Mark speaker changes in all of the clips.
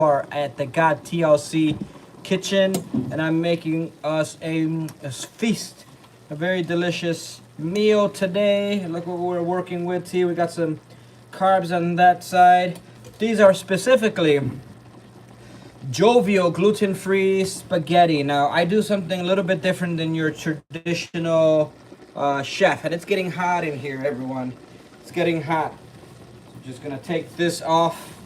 Speaker 1: are at the God TLC kitchen, and I'm making us a feast, a very delicious meal today. Look what we're working with here. We got some carbs on that side. These are specifically jovial gluten-free spaghetti. Now I do something a little bit different than your traditional chef, and it's getting hot in here, everyone. It's getting hot. I'm just gonna take this off.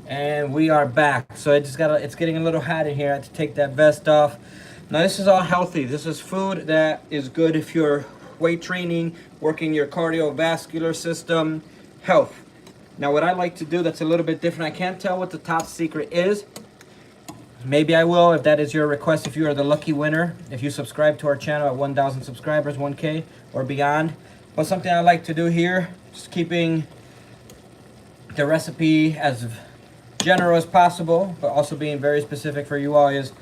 Speaker 1: And we are back. So it's getting a little hot in here. I have to take that vest off. Now this is all healthy. This is food that is good if you're weight training, working your cardiovascular system, health. Now what I like to do that's a little bit different, I can't tell what the top secret is. Maybe I will if that is your request, if you are the lucky winner, if you subscribe to our channel at 1,000 subscribers, 1K or beyond. But something I like to do here, just keeping the recipe as general as possible, but also being very specific for you all, is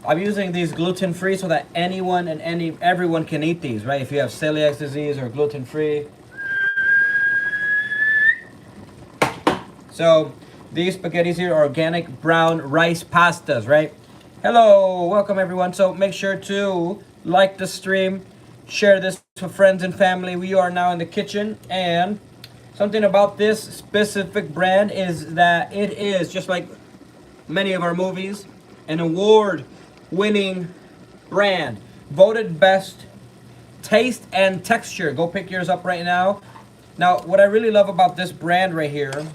Speaker 1: I'm using these gluten-free so that anyone and everyone can eat these, right? If you have celiac disease or gluten-free. So these spaghettis here are organic brown rice pastas, right? Hello, welcome everyone. So make sure to like the stream, share this with friends and family. We are now in the kitchen, and something about this specific brand is that it is, just like many of our movies, an award-winning brand. Voted best taste and texture. Go pick yours up right now. Now, what I really love about this brand right here,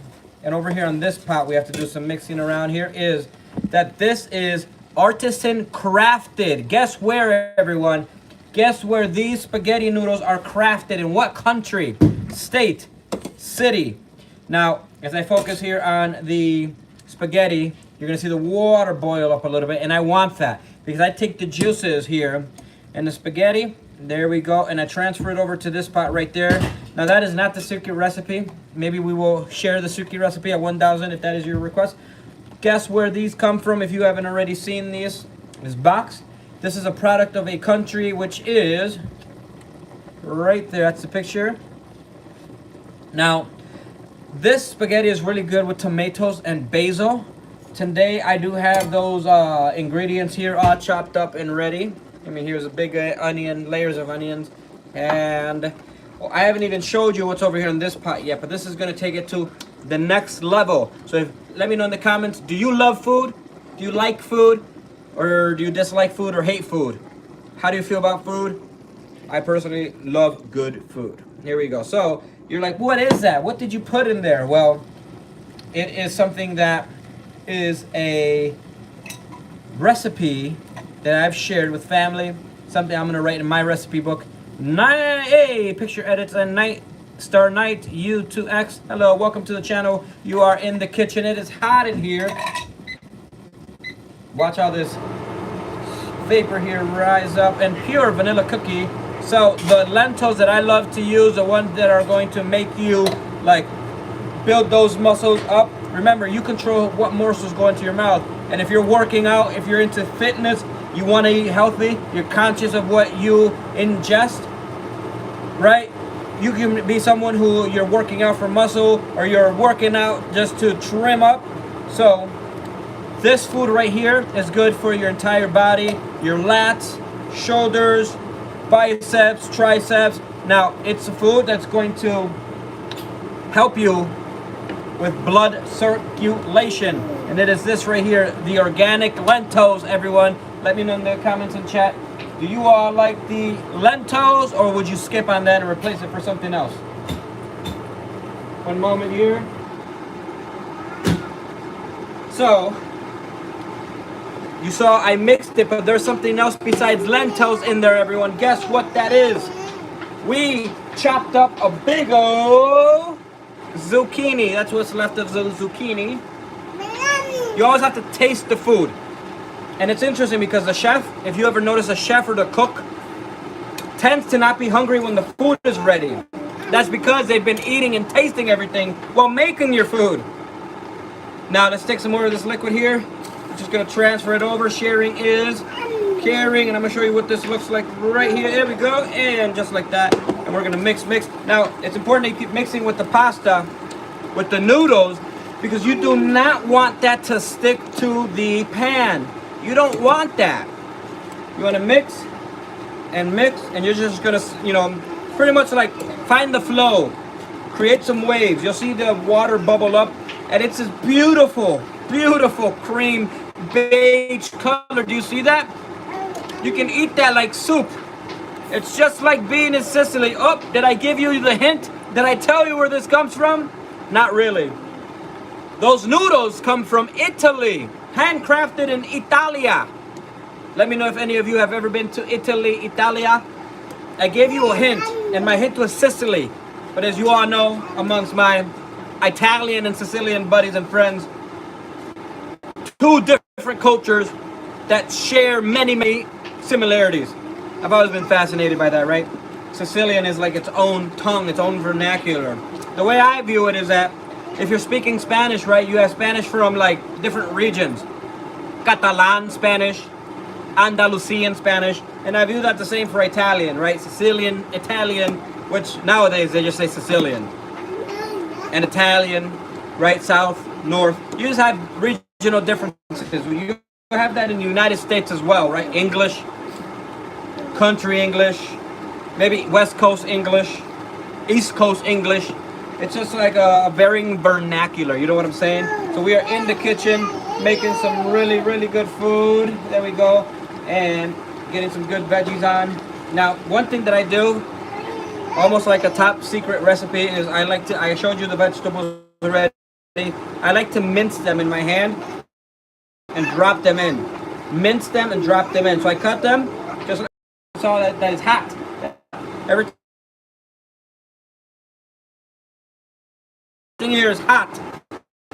Speaker 1: and over here on this pot, we have to do some mixing around here, is that this is artisan crafted. Guess where, everyone? Guess where these spaghetti noodles are crafted? In what country, state, city? Now, as I focus here on the spaghetti, you're gonna see the water boil up a little bit, and I want that because I take the juices here and the spaghetti, there we go, and I transfer it over to this pot right there. Now that is not the secret recipe. Maybe we will share the secret recipe at 1,000 if that is your request. Guess where these come from if you haven't already seen this box. This is a product of a country which is right there. That's the picture. Now, this spaghetti is really good with tomatoes and basil. Today, I do have those ingredients here all chopped up and ready. I mean, here's a big onion, layers of onions. And well, I haven't even showed you what's over here in this pot yet, but this is gonna take it to the next level. So let me know in the comments, do you love food? Do you like food? Or do you dislike food or hate food? How do you feel about food? I personally love good food. Here we go. So, you're like, what is that? What did you put in there? Well, it is something that is a recipe that I've shared with family. Something I'm gonna write in my recipe book. Picture edits and Night Star Night U2X. Hello, welcome to the channel. You are in the kitchen. It is hot in here. Watch how this vapor here rise up, and pure vanilla cookie. So the lentils that I love to use, the ones that are going to make you like build those muscles up. Remember, you control what morsels go into your mouth. And if you're working out, if you're into fitness, you want to eat healthy, you're conscious of what you ingest, right? You can be someone who you're working out for muscle, or you're working out just to trim up. So this food right here is good for your entire body, your lats, shoulders, biceps, triceps. Now, it's a food that's going to help you with blood circulation. And it is this right here, the organic lentils, everyone. Let me know in the comments and chat. Do you all like the lentils, or would you skip on that and replace it for something else? One moment here. So, you saw I mixed it, but there's something else besides lentils in there, everyone. Guess what that is? We chopped up a big old zucchini. That's what's left of the zucchini. You always have to taste the food. And it's interesting because the chef, if you ever notice a chef or the cook, tends to not be hungry when the food is ready. That's because they've been eating and tasting everything while making your food. Now let's take some more of this liquid here. Just gonna transfer it over. Sharing is caring, and I'm gonna show you what this looks like right here. There we go, and just like that. And we're gonna mix. Now, it's important that you keep mixing with the pasta, with the noodles, because you do not want that to stick to the pan. You don't want that. You wanna mix, and you're just gonna, pretty much like find the flow, create some waves. You'll see the water bubble up, and it's this beautiful, beautiful cream beige color. Do you see that? You can eat that like soup. It's just like being in Sicily. Oh, did I give you the hint? Did I tell you where this comes from? Not really. Those noodles come from Italy, handcrafted in Italia. Let me know if any of you have ever been to Italy, Italia. I gave you a hint, and my hint was Sicily. But as you all know, amongst my Italian and Sicilian buddies and friends, two different cultures that share many, many similarities. I've always been fascinated by that, right? Sicilian is like its own tongue, its own vernacular. The way I view it is that if you're speaking Spanish, right, you have Spanish from like different regions. Catalan Spanish, Andalusian Spanish, and I view that the same for Italian, right? Sicilian, Italian, which nowadays they just say Sicilian. And Italian, right, south, north. You just have regional differences. You have that in the United States as well, right? English, country English, maybe West Coast English, East Coast English. It's just like a varying vernacular, you know what I'm saying? So we are in the kitchen making some really, really good food. There we go. And getting some good veggies on. Now, one thing that I do, almost like a top secret recipe, is I showed you the vegetables already. I like to mince them in my hand and drop them in. Mince them and drop them in. So I cut them, just saw that is hot. Everything here is hot.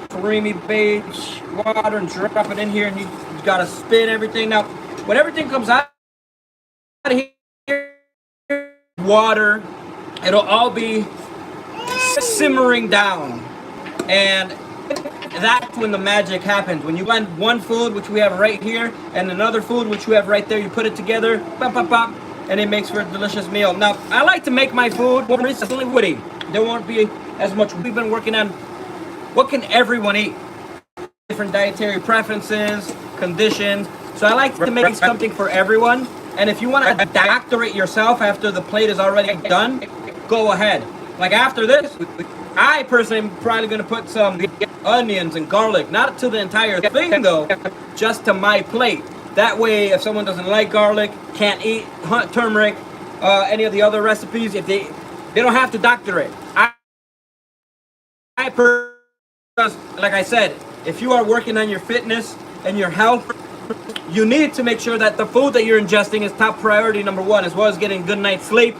Speaker 1: Creamy beige water, and drop it in here, and you gotta spin everything. Now, when everything comes out of here, water, it'll all be simmering down. And that's when the magic happens. When you blend one food, which we have right here, and another food, which we have right there, you put it together, pop, pop, pop, and it makes for a delicious meal. Now, I like to make my food more recently woody. There won't be as much. We've been working on what can everyone eat? Different dietary preferences, conditions. So I like to make something for everyone. And if you want to doctorate yourself after the plate is already done, go ahead. Like after this, I personally am probably going to put some onions and garlic, not to the entire thing though, just to my plate. That way, if someone doesn't like garlic, can't eat turmeric, any of the other recipes, if they don't have to doctor it. Like I said, if you are working on your fitness and your health, you need to make sure that the food that you're ingesting is top priority number one, as well as getting a good night's sleep,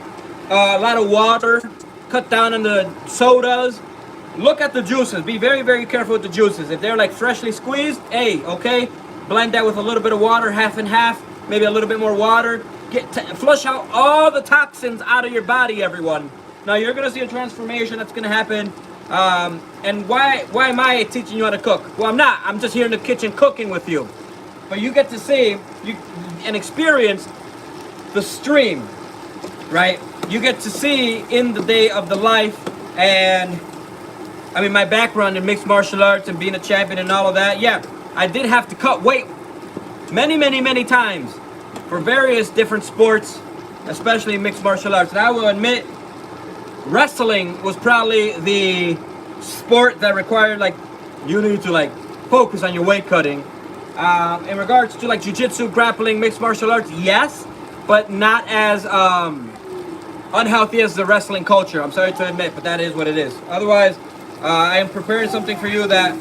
Speaker 1: a lot of water, cut down on the sodas. Look at the juices. Be very, very careful with the juices. If they're like freshly squeezed, hey, okay, blend that with a little bit of water, half and half, maybe a little bit more water. Flush out all the toxins out of your body, everyone. Now you're gonna see a transformation that's gonna happen. And why am I teaching you how to cook? Well, I'm not. I'm just here in the kitchen cooking with you. But you get to see and experience the stream, right? You get to see in the day of the life, and I mean my background in mixed martial arts and being a champion and all of that. Yeah, I did have to cut weight many, many, many times for various different sports, especially mixed martial arts. And I will admit, wrestling was probably the sport that required like you need to like focus on your weight cutting. In regards to like jiu-jitsu, grappling, mixed martial arts, yes, but not as unhealthy as the wrestling culture. I'm sorry to admit, but that is what it is. Otherwise, I am preparing something for you that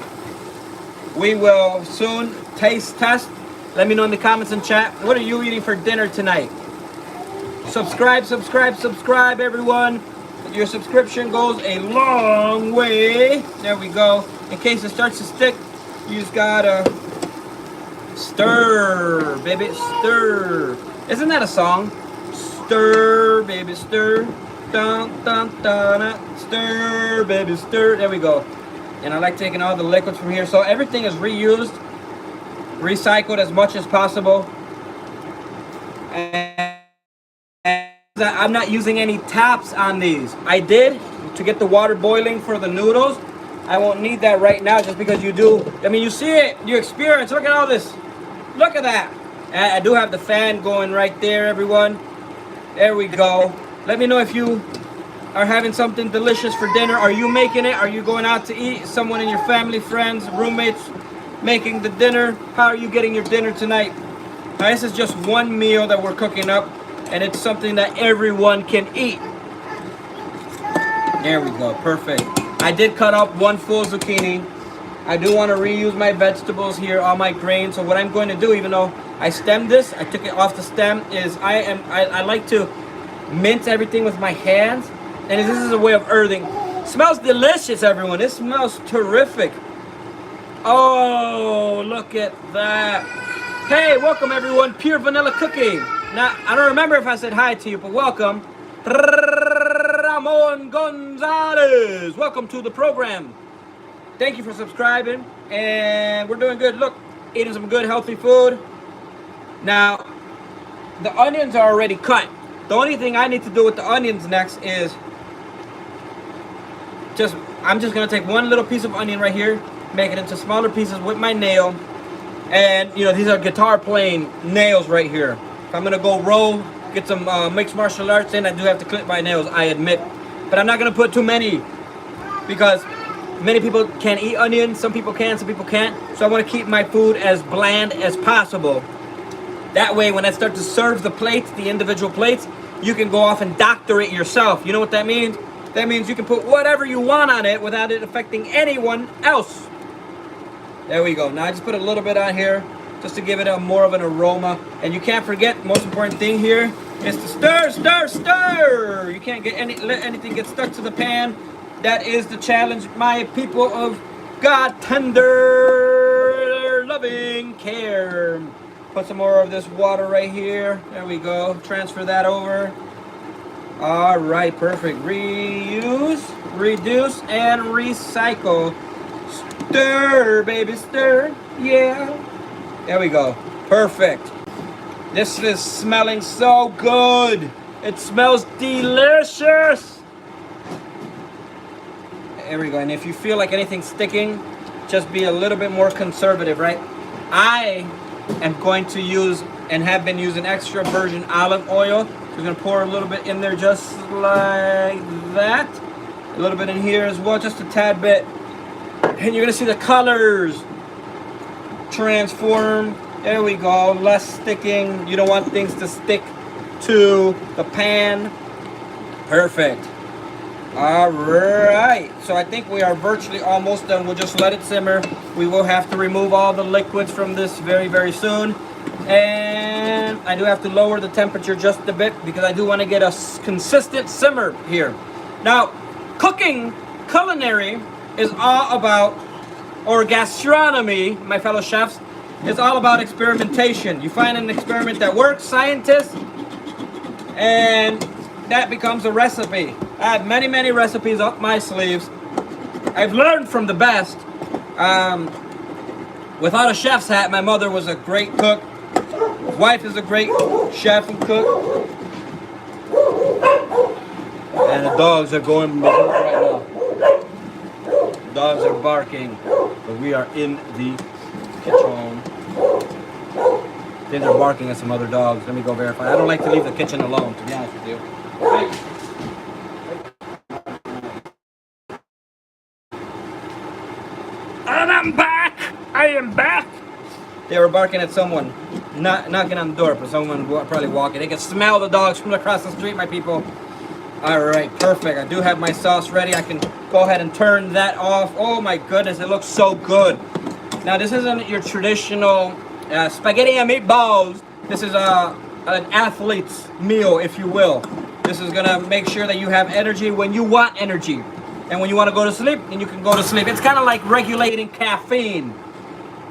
Speaker 1: we will soon test. Let me know in the comments and chat. What are you eating for dinner tonight? Subscribe, everyone. Your subscription goes a long way. There we go. In case it starts to stick, you just gotta stir, baby, stir. Isn't that a song? Stir, baby, stir. Dun, dun, dun, dun. Stir, baby, stir. There we go. And I like taking all the liquids from here. So everything is reused, recycled as much as possible. And I'm not using any taps on these. I did to get the water boiling for the noodles. I won't need that right now just because you do. I mean, you see it, you experience. Look at all this. Look at that. And I do have the fan going right there, everyone. There we go. Let me know if you are having something delicious for dinner. Are you making it? Are you going out to eat? Someone in your family, friends, roommates making the dinner? How are you getting your dinner tonight? Now, this is just one meal that we're cooking up, and it's something that everyone can eat. There we go. Perfect. I did cut up one full zucchini. I do want to reuse my vegetables here, all my grains. So what I'm going to do, even though I stemmed this, I took it off the stem, is I like to mince everything with my hands. And this is a way of earthing. Smells delicious, everyone. It smells terrific. Oh, look at that. Hey, welcome everyone. Pure Vanilla Cooking. Now, I don't remember if I said hi to you, but welcome. Ramon Gonzalez. Welcome to the program. Thank you for subscribing. And we're doing good. Look, eating some good healthy food. Now, the onions are already cut. The only thing I need to do with the onions next is I'm just gonna take one little piece of onion right here, make it into smaller pieces with my nail. And you know, these are guitar playing nails right here. If I'm gonna go roll, get some mixed martial arts in, I do have to clip my nails, I admit. But I'm not gonna put too many because many people can't eat onions. Some people can, some people can't. So I wanna keep my food as bland as possible. That way, when I start to serve the plates, the individual plates, you can go off and doctor it yourself. You know what that means? That means you can put whatever you want on it without it affecting anyone else. There we go. Now I just put a little bit on here just to give it a more of an aroma. And you can't forget, the most important thing here is to stir, stir, stir. You can't let anything get stuck to the pan. That is the challenge, my people of God, tender, loving care. Put some more of this water right here. There we go. Transfer that over. All right, perfect. Reuse, reduce, and recycle. Stir, baby, stir. Yeah. There we go. Perfect. This is smelling so good. It smells delicious. There we go. And if you feel like anything's sticking, just be a little bit more conservative, right? I am going to use and have been using extra virgin olive oil. We're gonna pour a little bit in there just like that. A little bit in here as well, just a tad bit. And you're gonna see the colors transform. There we go, less sticking. You don't want things to stick to the pan. Perfect. All right, so I think we are virtually almost done. We'll just let it simmer. We will have to remove all the liquids from this very, very soon. And I do have to lower the temperature just a bit because I do want to get a consistent simmer here. Now, cooking, culinary is all about, or gastronomy, my fellow chefs, is all about experimentation. You find an experiment that works, scientists, and that becomes a recipe. I have many, many recipes up my sleeves. I've learned from the best. Without a chef's hat, my mother was a great cook. My wife is a great chef and cook. And the dogs are going berserk right now. The dogs are barking, but we are in the kitchen. Things are barking at some other dogs. Let me go verify. I don't like to leave the kitchen alone, to be honest with you. And I'm back! I am back! They were barking at someone, not knocking on the door, but someone probably walking. They can smell the dogs from across the street, my people. All right, perfect. I do have my sauce ready. I can go ahead and turn that off. Oh my goodness, it looks so good. Now this isn't your traditional spaghetti and meatballs. This is an athlete's meal, if you will. This is gonna make sure that you have energy when you want energy. And when you want to go to sleep, then you can go to sleep. It's kind of like regulating caffeine,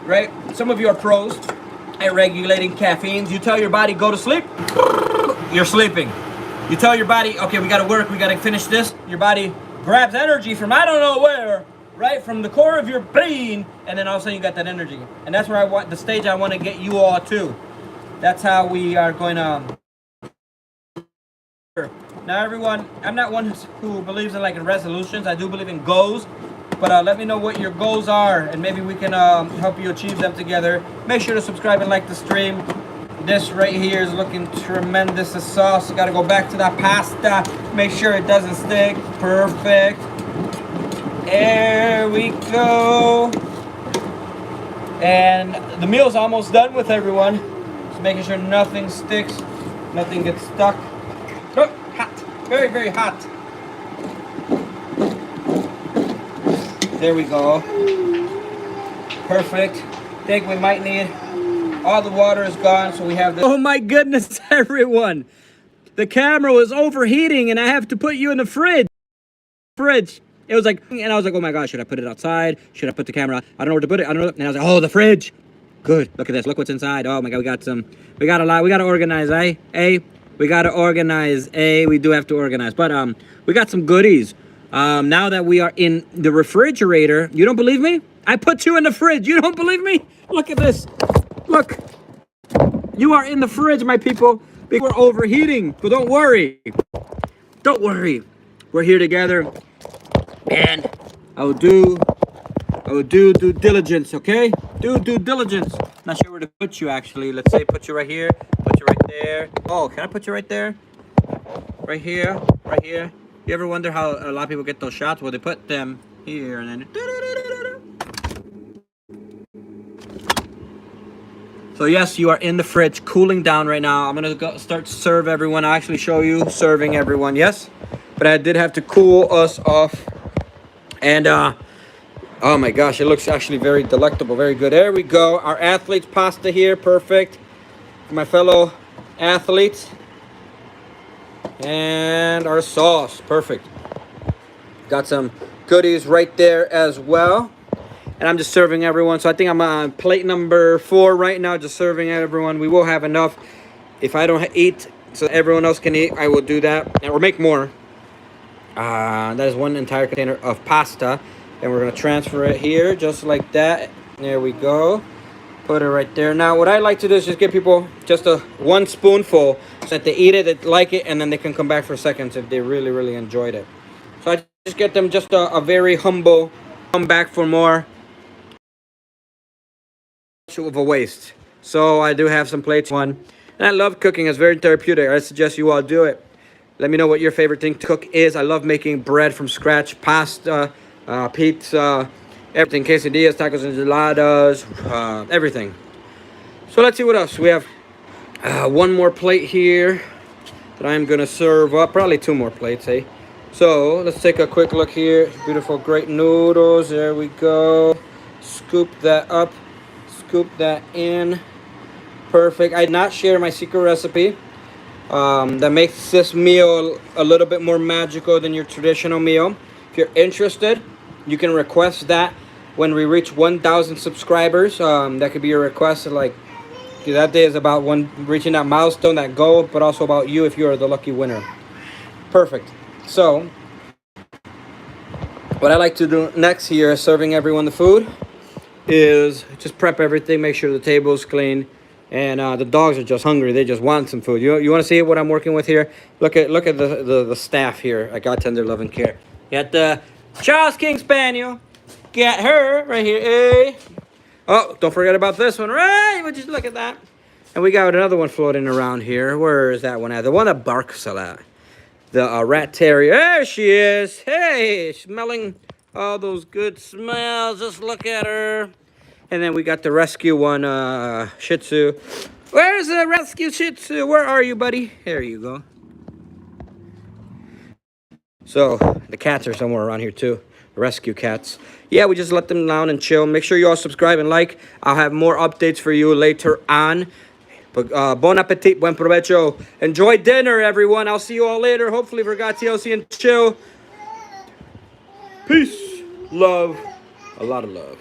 Speaker 1: right? Some of you are pros at regulating caffeines. You tell your body, go to sleep, you're sleeping. You tell your body, okay, we got to work, we got to finish this. Your body grabs energy from I don't know where, right? From the core of your brain, and then all of a sudden you got that energy. And that's where the stage I want to get you all to. That's how we are going to. Now, everyone, I'm not one who believes in like in resolutions. I do believe in goals, but let me know what your goals are, and maybe we can help you achieve them together. Make sure to subscribe and like the stream. This right here is looking tremendous. The sauce, you gotta go back to that pasta. Make sure it doesn't stick. Perfect. There we go. And the meal's almost done with, everyone. Just making sure nothing sticks, nothing gets stuck. Oh, hot. Very, very hot. There we go. Perfect. Think we might need, all the water is gone, so we have this. Oh my goodness, everyone. The camera was overheating and I have to put you in the fridge. It was like, and I was like, oh my gosh, should I put it outside? Should I put the camera? I don't know where to put it. I don't know. And I was like, oh, the fridge. Good. Look at this. Look what's inside. Oh my God, we got a lot. We got to organize, eh? We got to organize, we do have to organize. But we got some goodies. Now that we are in the refrigerator, you don't believe me? I put you in the fridge. You don't believe me? Look at this. Look. You are in the fridge, my people. We're overheating, but don't worry. Don't worry. We're here together. And I will do due diligence, okay? Do due diligence. Not sure where to put you, actually. Let's say put you right here, put you right there. Oh, can I put you right there? Right here, right here. You ever wonder how a lot of people get those shots? Well, they put them here and then. So yes, you are in the fridge, cooling down right now. I'm gonna go start to serve everyone. I'll actually show you serving everyone, yes? But I did have to cool us off. And oh my gosh, it looks actually very delectable, very good. There we go, our athletes pasta here, perfect. For my fellow athletes. And our sauce, perfect. Got some goodies right there as well. And I'm just serving everyone. So I think I'm on plate number 4 right now, just serving everyone. We will have enough. If I don't eat so everyone else can eat, I will do that, or make more. That is one entire container of pasta. And we're going to transfer it here, just like that. There we go. Put it right there. Now, what I like to do is just give people just one spoonful so that they eat it, they like it, and then they can come back for seconds if they really, really enjoyed it. So I just get them just a very humble, come back for more of a waste. So I do have some plates. And I love cooking. It's very therapeutic. I suggest you all do it. Let me know what your favorite thing to cook is. I love making bread from scratch, pasta, pizza, everything, quesadillas, tacos, enchiladas, everything. So let's see what else. We have one more plate here that I'm gonna serve up, probably 2 more plates, eh? So let's take a quick look here. Beautiful, great noodles, there we go. Scoop that up, scoop that in. Perfect. I did not share my secret recipe. That makes this meal a little bit more magical than your traditional meal. If you're interested, you can request that when we reach 1,000 subscribers. That could be your request. Like that day is about reaching that milestone, that goal, but also about you if you are the lucky winner. Perfect. So what I like to do next here, serving everyone the food, is just prep everything, make sure the table is clean. And the dogs are just hungry. They just want some food. You want to see what I'm working with here? Look at the staff here. I got tender love and care. Got the Charles King Spaniel. Got her right here. Hey. Oh, don't forget about this one. Right? Would you look at that? And we got another one floating around here. Where is that one at? The one that barks a lot. The rat terrier. There she is. Hey, smelling all those good smells. Just look at her. And then we got the rescue one, Shih Tzu. Where's the rescue Shih Tzu? Where are you, buddy? There you go. So, the cats are somewhere around here, too. The rescue cats. Yeah, we just let them down and chill. Make sure you all subscribe and like. I'll have more updates for you later on. But bon appetit, buen provecho. Enjoy dinner, everyone. I'll see you all later. Hopefully, forgot TLC and chill. Peace. Love. A lot of love.